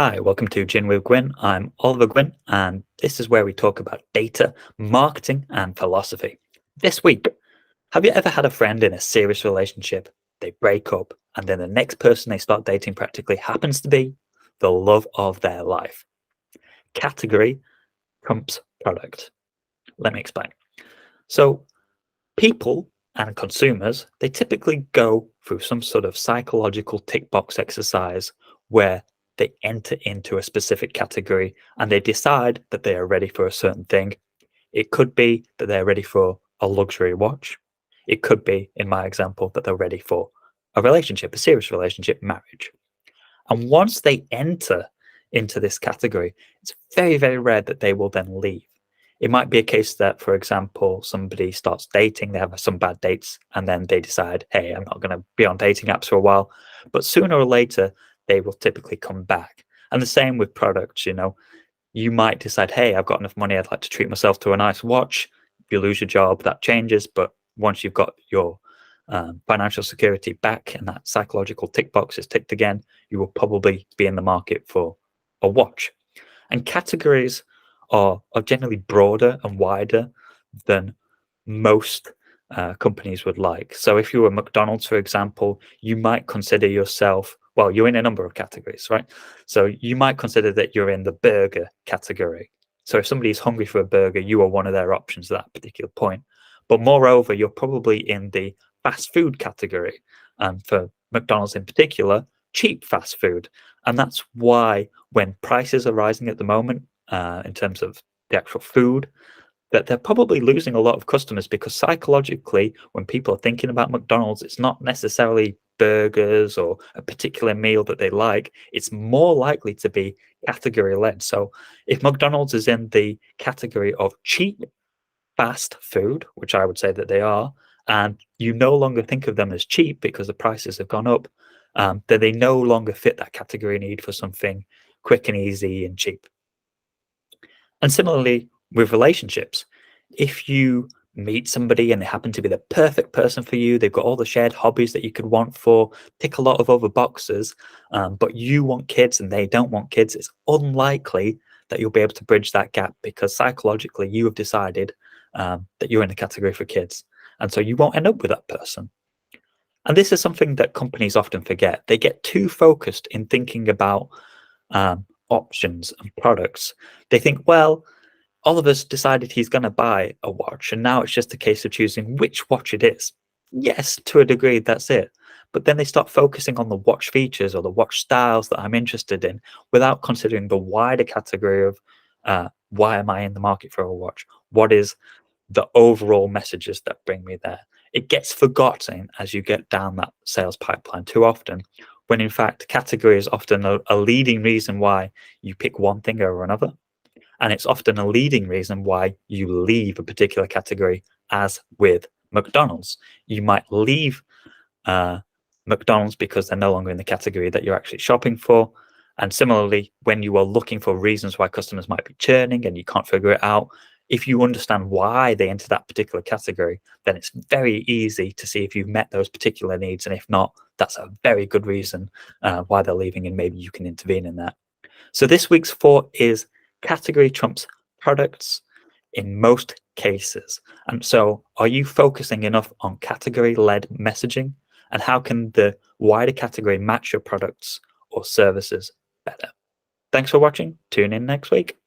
Hi, welcome to Gin with Gwyn. I'm Oliver Gwyn, and this is where we talk about data, marketing, and philosophy. This week, have you ever had a friend in a serious relationship? They break up, and then the next person they start dating practically happens to be the love of their life. Category trumps product. Let me explain. So, people and consumers, they typically go through some sort of psychological tick box exercise where they enter into a specific category and they decide that they are ready for a certain thing. It could be that they're ready for a luxury watch. It could be, in my example, that they're ready for a relationship, a serious relationship, marriage. And once they enter into this category, it's very, very rare that they will then leave. It might be a case that, for example, somebody starts dating, they have some bad dates, and then they decide, hey, I'm not going to be on dating apps for a while. But sooner or later, they will typically come back. And the same with products, you might decide, hey, I've got enough money, I'd like to treat myself to a nice watch. If you lose your job, that changes. But once you've got your financial security back and that psychological tick box is ticked again, you will probably be in the market for a watch. And categories are generally broader and wider than most companies would like. So if you were McDonald's, for example, you might consider yourself, well, you're in a number of categories, right? So you might consider that you're in the burger category. So if somebody's hungry for a burger, you are one of their options at that particular point. But moreover, you're probably in the fast food category. And for McDonald's in particular, cheap fast food. And that's why when prices are rising at the moment, in terms of the actual food, that they're probably losing a lot of customers because psychologically, when people are thinking about McDonald's, it's not necessarily burgers or a particular meal that they like. It's more likely to be category led. So if McDonald's is in the category of cheap fast food, which I would say that they are, and you no longer think of them as cheap because the prices have gone up, then they no longer fit that category need for something quick and easy and cheap. And similarly with relationships, if you meet somebody and they happen to be the perfect person for you, they've got all the shared hobbies that you could want for, tick a lot of other boxes, but you want kids and they don't want kids, it's unlikely that you'll be able to bridge that gap because psychologically you have decided that you're in the category for kids. And so you won't end up with that person. And this is something that companies often forget. They get too focused in thinking about options and products. They think, well, Oliver's decided he's going to buy a watch, and now it's just a case of choosing which watch it is. Yes, to a degree, that's it. But then they start focusing on the watch features or the watch styles that I'm interested in without considering the wider category of why am I in the market for a watch? What is the overall messages that bring me there? It gets forgotten as you get down that sales pipeline too often, when in fact, category is often a leading reason why you pick one thing over another. And it's often a leading reason why you leave a particular category, as with McDonald's. You might leave McDonald's because they're no longer in the category that you're actually shopping for. And similarly, when you are looking for reasons why customers might be churning and you can't figure it out, if you understand why they enter that particular category, then it's very easy to see if you've met those particular needs. And if not, that's a very good reason why they're leaving, and maybe you can intervene in that. So this week's thought is category trumps products in most cases. And so are you focusing enough on category-led messaging? And how can the wider category match your products or services better? Thanks for watching. Tune in next week.